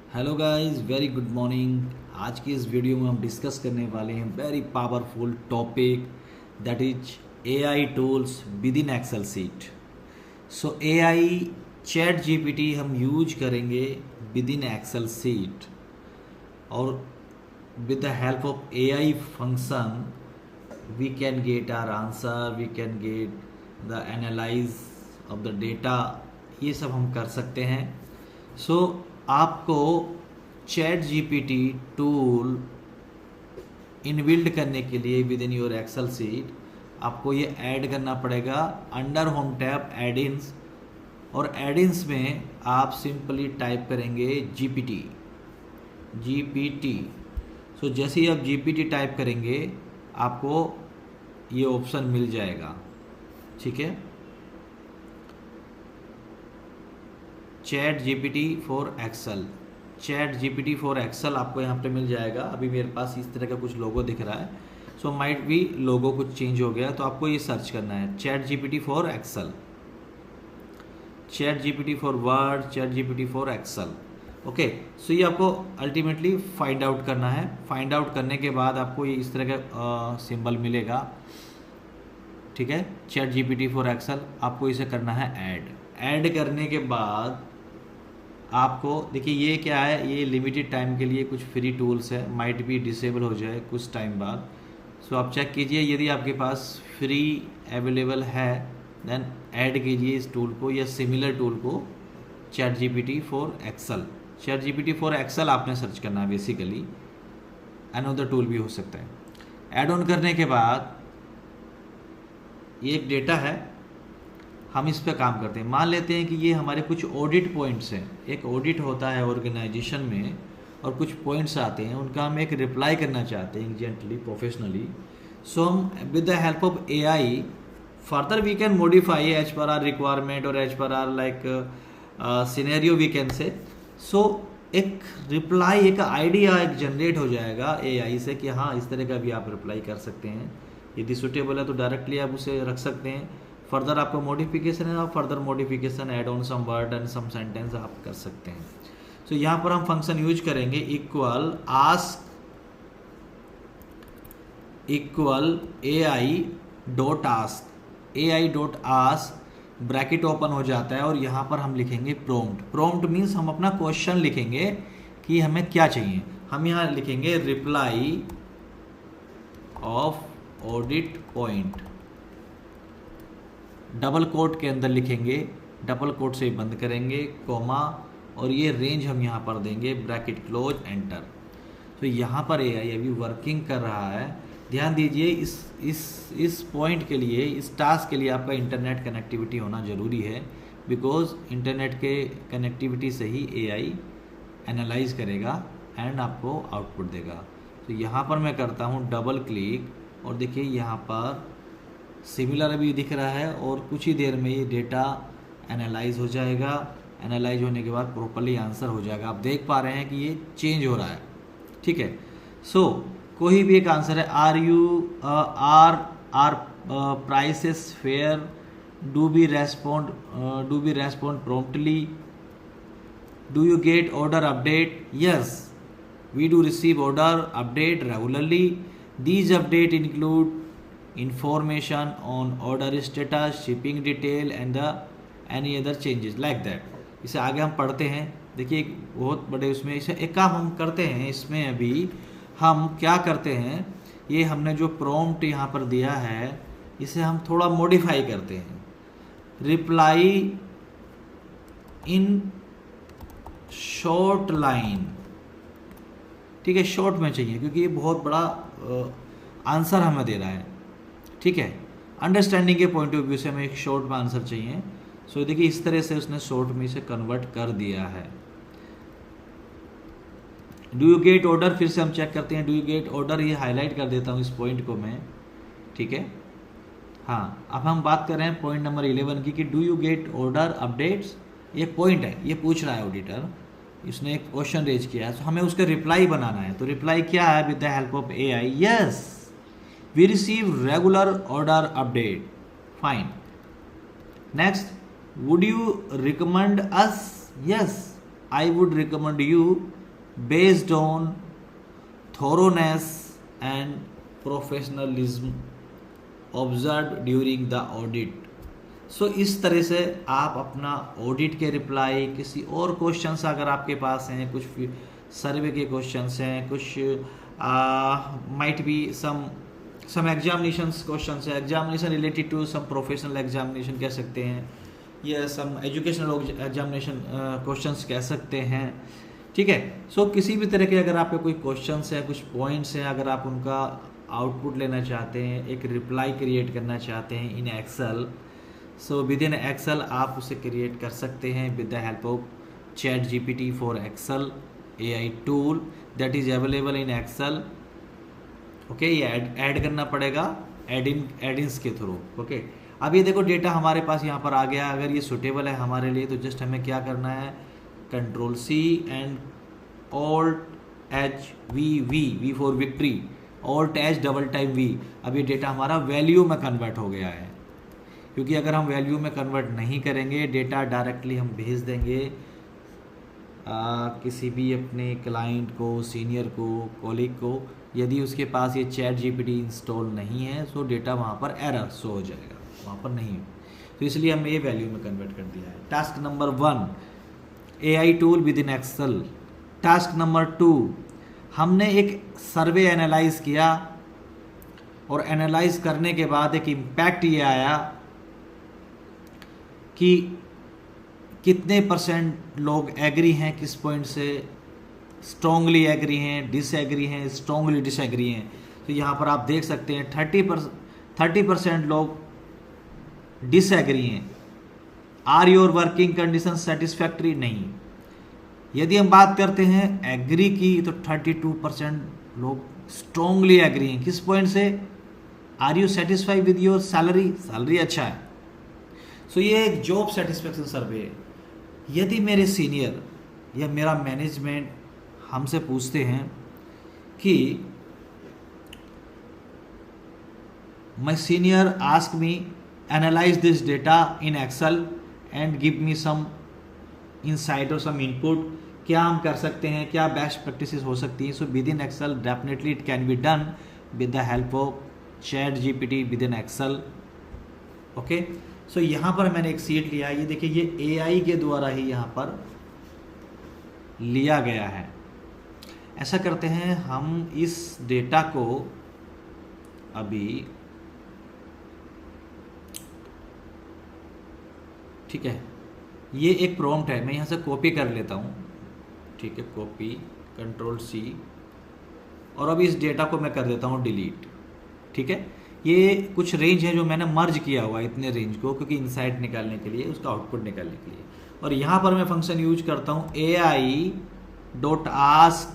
Hello guys, very good morning. आज की इस वीडियो में हम डिस्कस करने वाले हैं very powerful topic, that is AI tools within Excel sheet. So AI ChatGPT हम यूज करेंगे विद इन एक्सेल सीट, और with the help of AI function we can get our answer, we can get the analyze of the data, ये सब हम कर सकते हैं। सो आपको चैट जीपीटी टूल इनबिल्ड करने के लिए within your Excel sheet आपको ये ऐड करना पड़ेगा अंडर होम टैब एडिन्स, और एडिन्स में आप सिंपली टाइप करेंगे जीपीटी। सो जैसे ही आप जीपीटी टाइप करेंगे आपको ये ऑप्शन मिल जाएगा, ठीक है। Chat GPT for Excel, chat GPT for Excel आपको यहाँ पे मिल जाएगा। अभी मेरे पास इस तरह का कुछ लोगो दिख रहा है, सो माइट भी लोगो कुछ चेंज हो गया, तो आपको ये सर्च करना है chat GPT for Excel, chat GPT for Word, chat GPT for Excel. Okay, so ये आपको अल्टीमेटली फाइंड आउट करना है। फाइंड आउट करने के बाद आपको ये इस तरह का सिंबल मिलेगा, ठीक है। चैट जीपीटी फॉर एक्सेल आपको इसे करना है ऐड करने के बाद आपको देखिए ये क्या है, ये लिमिटेड टाइम के लिए कुछ फ्री टूल्स है, माइट भी डिसेबल हो जाए कुछ टाइम बाद। सो आप चेक कीजिए, यदि आपके पास फ्री अवेलेबल है देन ऐड कीजिए इस टूल को या सिमिलर टूल को, chat GPT for Excel. Chat GPT for Excel आपने सर्च करना है, बेसिकली अनदर टूल भी हो सकता है। ऐड ऑन करने के बाद ये एक डेटा है, हम इस पे काम करते हैं। मान लेते हैं कि ये हमारे कुछ ऑडिट पॉइंट्स हैं, एक ऑडिट होता है ऑर्गेनाइजेशन में और कुछ पॉइंट्स आते हैं, उनका हम एक रिप्लाई करना चाहते हैं जेंटली, प्रोफेशनली। सो हम with the help of AI further we can modify as per our requirement और as per our like scenario we can say. So एक रिप्लाई, एक आइडिया एक जनरेट हो जाएगा एआई से कि हाँ इस तरह का भी आप रिप्लाई कर सकते हैं। यदि सुटेबल है तो डायरेक्टली आप उसे रख सकते हैं। फर्दर आपको मॉडिफिकेशन है, आप further modification add on some word and some sentence आप कर सकते हैं। सो यहाँ पर हम फंक्शन यूज करेंगे equal ask equal AI dot ask, bracket open हो जाता है और यहाँ पर हम लिखेंगे प्रॉम्प्ट मीन्स हम अपना क्वेश्चन लिखेंगे कि हमें क्या चाहिए। हम यहाँ लिखेंगे reply of audit point, double quote के अंदर लिखेंगे, डबल कोट से बंद करेंगे, कोमा, और ये रेंज हम यहाँ पर देंगे, ब्रैकेट क्लोज, एंटर। तो यहाँ पर एआई अभी वर्किंग कर रहा है। ध्यान दीजिए इस पॉइंट के लिए, इस टास्क के लिए आपका इंटरनेट कनेक्टिविटी होना ज़रूरी है, बिकॉज इंटरनेट के कनेक्टिविटी से ही एआई एनालाइज करेगा एंड आपको आउटपुट देगा। तो यहाँ पर मैं करता हूँ डबल क्लिक और देखिए यहाँ पर सिमिलर अभी दिख रहा है और कुछ ही देर में ये डेटा एनालाइज हो जाएगा। एनालाइज होने के बाद प्रॉपर्ली आंसर हो जाएगा। आप देख पा रहे हैं कि ये चेंज हो रहा है, ठीक है। सो कोई भी एक आंसर है, are prices fair, do be respond promptly, do you get order update, yes we do receive order update regularly, these update include information on order status, shipping detail and the any other changes like that। इसे आगे हम पढ़ते हैं। देखिए बहुत बड़े उसमें इसे एक काम हम करते हैं, इसमें अभी हम क्या करते हैं, ये हमने जो प्रॉम्प्ट यहाँ पर दिया है इसे हम थोड़ा मॉडिफाई करते हैं। रिप्लाई इन शॉर्ट लाइन, ठीक है, शॉर्ट में चाहिए क्योंकि ये बहुत बड़ा आंसर हमें दे रहा है, ठीक है। अंडरस्टैंडिंग के पॉइंट ऑफ व्यू से हमें एक शॉर्ट में आंसर चाहिए। सो देखिए इस तरह से उसने शॉर्ट में इसे कन्वर्ट कर दिया है। डू यू गेट ऑर्डर, फिर से हम चेक करते हैं, डू यू गेट ऑर्डर, ये हाईलाइट कर देता हूँ इस पॉइंट को मैं, ठीक है। हाँ, अब हम बात कर रहे हैं पॉइंट नंबर 11 की कि do you get order updates. ये पॉइंट है, ये पूछ रहा है ऑडिटर, इसने एक क्वेश्चन रेज किया है, तो हमें उसका रिप्लाई बनाना है। तो रिप्लाई क्या है, with the help of AI, yes we receive regular order update, fine। Next, would you recommend us, yes I would recommend you based on thoroughness and professionalism observed during the audit. सो इस तरह से आप अपना audit के reply, किसी और questions अगर आपके पास हैं, कुछ सर्वे के क्वेश्चंस हैं, कुछ might be some examinations questions है, examination related to some professional examination कह सकते हैं, या सम एजुकेशनल एग्जामिनेशन क्वेश्चंस कह सकते हैं, ठीक है। सो किसी भी तरह के अगर आपके कोई क्वेश्चंस हैं, कुछ पॉइंट्स हैं, अगर आप उनका आउटपुट लेना चाहते हैं, एक रिप्लाई क्रिएट करना चाहते हैं in Excel, so within Excel आप उसे क्रिएट कर सकते हैं with the help of ChatGPT for Excel AI tool that is available in Excel. Okay, ये ऐड करना पड़ेगा एडिंस के थ्रू। ओके, अब ये देखो डेटा हमारे पास यहाँ पर आ गया। अगर ये सुटेबल है हमारे लिए तो जस्ट हमें क्या करना है, Ctrl+C and Alt+H for victory, Alt+H+V। अब ये डेटा हमारा वैल्यू में कन्वर्ट हो गया है, क्योंकि अगर हम वैल्यू में कन्वर्ट नहीं करेंगे, डेटा डायरेक्टली हम भेज देंगे किसी भी अपने क्लाइंट को, सीनियर को, कॉलीग को, यदि उसके पास ये ChatGPT इंस्टॉल नहीं है तो डेटा वहाँ पर एरर शो हो जाएगा, वहाँ पर नहीं है। तो इसलिए हमने ये वैल्यू में कन्वर्ट कर दिया है। Task number 1 AI tool within Excel. Task number 2 हमने एक सर्वे एनालाइज किया और एनालाइज करने के बाद एक इम्पैक्ट ये आया कि कितने % लोग एग्री हैं, किस पॉइंट से स्ट्रॉन्गली एग्री हैं, डिसएग्री हैं, स्ट्रॉन्गली डिसएग्री हैं। तो यहाँ पर आप देख सकते हैं 30% लोग डिसएग्री हैं। Are your working condition satisfactory? नहीं। यदि हम बात करते हैं एग्री की तो 32% लोग स्ट्रॉन्गली एग्री हैं। किस पॉइंट से? Are you satisfied with your salary? Salary अच्छा है। सो ये एक जॉब सेटिस्फैक्शन सर्वे है। यदि मेरे सीनियर या मेरा मैनेजमेंट हमसे पूछते हैं कि my senior ask me analyse this data in Excel and give me some insight और सम इनपुट, क्या हम कर सकते हैं, क्या बेस्ट प्रैक्टिसेस हो सकती हैं? So within Excel definitely it can be done with the help of ChatGPT within Excel. Okay, so यहाँ पर मैंने एक सीट लिया। ये देखिए, ये AI के द्वारा ही यहाँ पर लिया गया है। ऐसा करते हैं, हम इस डेटा को अभी, ठीक है, ये एक प्रॉम्प्ट है, मैं यहाँ से कॉपी कर लेता हूँ। ठीक है, कॉपी, Ctrl+C, और अब इस डेटा को मैं कर देता हूँ डिलीट। ठीक है, ये कुछ रेंज है जो मैंने मर्ज किया हुआ है, इतने रेंज को, क्योंकि इनसाइट निकालने के लिए, उसका आउटपुट निकालने के लिए। और यहाँ पर मैं फंक्शन यूज करता हूँ AI.ask,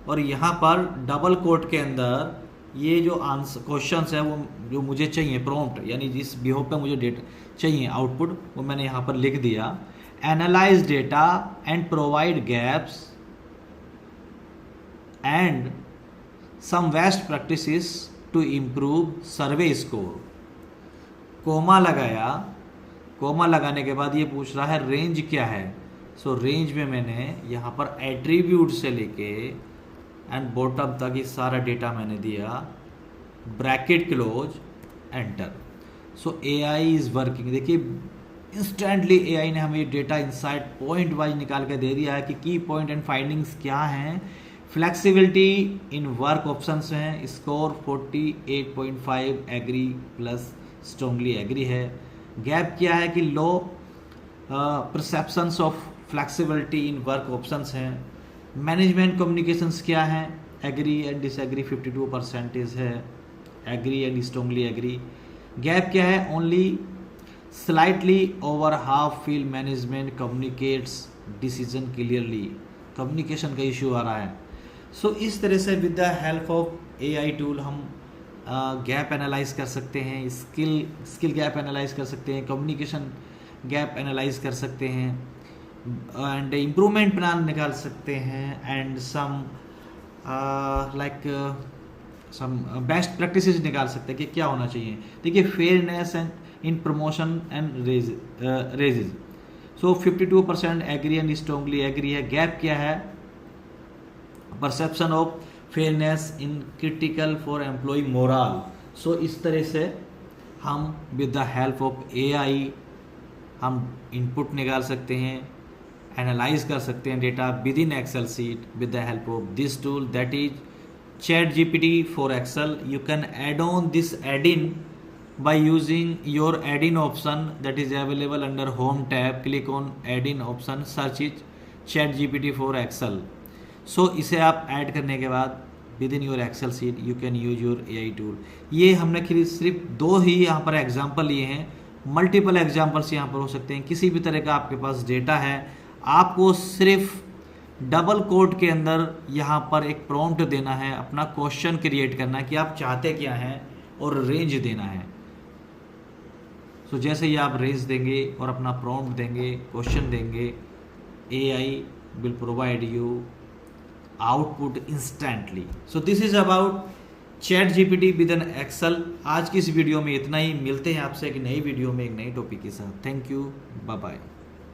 और यहाँ पर डबल कोट के अंदर ये जो आंसर क्वेश्चंस है वो जो मुझे चाहिए, प्रॉम्प्ट यानी जिस बिहेव पे मुझे डेटा चाहिए आउटपुट, वो मैंने यहाँ पर लिख दिया। Analyse data and provide gaps and some best practices to improve survey score. Comma लगाया, कोमा लगाने के बाद ये पूछ रहा है रेंज क्या है। सो रेंज में मैंने यहाँ पर एट्रीब्यूट से लेके एंड बॉटम तक ये सारा डेटा मैंने दिया, bracket close, enter. So AI is working. देखिए इंस्टेंटली AI ने हमें डेटा इनसाइट पॉइंट वाइज निकाल के दे दिया है कि की पॉइंट एंड फाइंडिंग्स क्या हैं। फ्लेक्सिबिलिटी इन वर्क ऑप्शंस हैं, score 48.5 agree plus strongly agree है। गैप क्या है कि low perceptions of flexibility in work options हैं। मैनेजमेंट कम्युनिकेशंस क्या हैं, एग्री एंड डिसएग्री 52% है, agree and strongly agree. Gap क्या है, only slightly over half feel management communicates decision clearly. Communication का इशू आ रहा है। सो इस तरह से with the help of AI tool हम गैप एनालाइज कर सकते हैं, स्किल गैप एनालाइज कर सकते हैं, कम्युनिकेशन गैप एनालाइज कर सकते हैं, एंड इम्प्रूवमेंट प्लान निकाल सकते हैं, and some some best practices निकाल सकते हैं कि क्या होना चाहिए। देखिए fairness and in promotion and raises, so 52% agree and strongly agree है। गैप क्या है? Perception of fairness in critical for employee morale. So इस तरह से हम with the help of AI हम इनपुट निकाल सकते हैं, एनालाइज कर सकते हैं data within Excel sheet with the help of this tool that is ChatGPT for Excel. You can add on this add-in by using your add-in option that is available under Home tab. Click on add-in option, search it ChatGPT for Excel. So इसे आप add करने के बाद within your Excel sheet you can use your AI tool. ये हमने सिर्फ 2 ही यहाँ पर एग्जाम्पल लिए हैं, मल्टीपल एग्जाम्पल्स यहाँ पर हो सकते हैं। किसी भी तरह का आपके पास डेटा है, आपको सिर्फ डबल कोट के अंदर यहाँ पर एक प्रॉम्प्ट देना है, अपना क्वेश्चन क्रिएट करना है कि आप चाहते क्या हैं और रेंज देना है। सो जैसे ही आप रेंज देंगे और अपना प्रॉम्प्ट देंगे, क्वेश्चन देंगे, AI will provide you output instantly. So this is about ChatGPT with an Excel. आज की इस वीडियो में इतना ही। मिलते हैं आपसे एक नई वीडियो में एक नई टॉपिक के साथ। Thank you, bye bye.